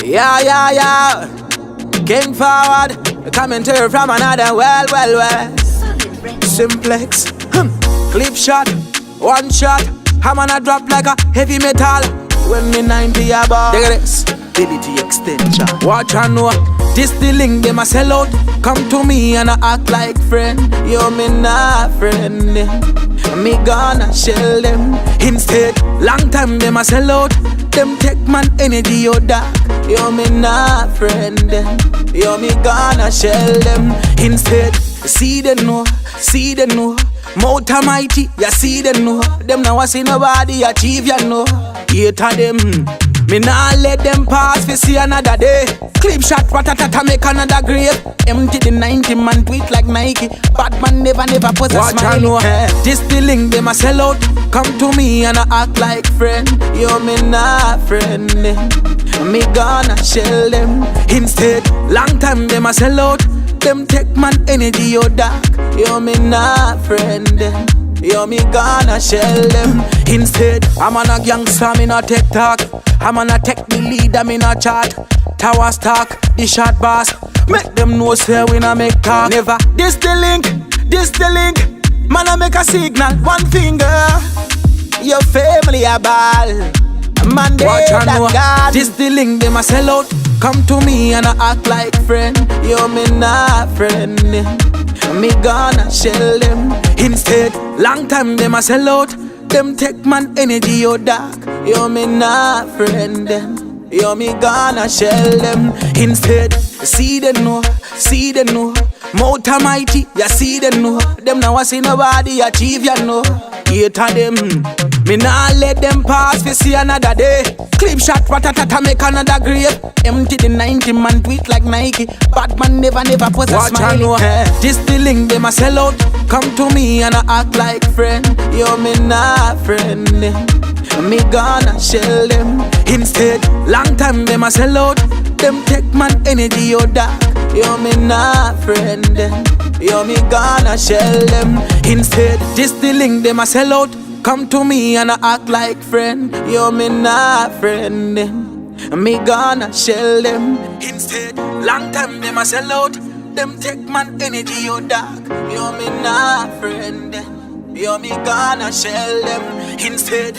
Yeah. Came forward, coming to you from another well. Cymplex, clip shot, one shot. I'm gonna drop like a heavy metal. When me 90 above, dig this, ability extension. Watch and know, this the link they must sell out. Come to me and I act like friend. You me not friend, me gonna shell them. Instead, long time they must sell out. Them take man energy, you dark. You me not friend, you me gonna shell them. Instead, see them know. Mouth mighty, you see them know. Them now I see nobody achieve, you know. Hater them, me nah let them pass, we see another day. Clip shot, ratatata, make another grave. Empty the 90 man, tweet like Nike. Bad man never put a smile. This the link, they must sell out. Come to me and I act like friend. You me not friend, me gonna shell them. Instead, long time they must sell out. Them take man energy, you dark. You me not friend, you me gonna shell them. Instead, I'm on a gangster, me not take talk. I'm on a tech me leader, me not chat. Tower stock, the shot boss. Make them know say we not make talk. Never, this the link. Man I make a signal, one finger. Your family a ball. Man they that God. This the link, they must sell out. Come to me and I act like friend. You me not friend, me gonna shell them. Instead, long time they must sell out. Them take man energy, you dark. You me not friend, you me gonna shell them. Instead, see them know. Mouth mighty, you see them know. Them now I see nobody achieve, you know. Hater them, me nah let them pass, we see another day. Clip shot, ratatata, make another grave. Empty the 90 man, tweet like Nike. Bad man never put a smile. This the link, they must sell out. Come to me and I act like friend. You me not friend, me gonna shell them. Instead, long time they must sell out. Them take man energy, you dark. You me not friend, you me gonna shell them. Instead, this the link, they must sell out. Come to me and I act like friend. You me not friend, me gonna shell them. Instead, long time they must sell out. Them take man energy, you dark. You me not friend, you me gonna shell them. Instead.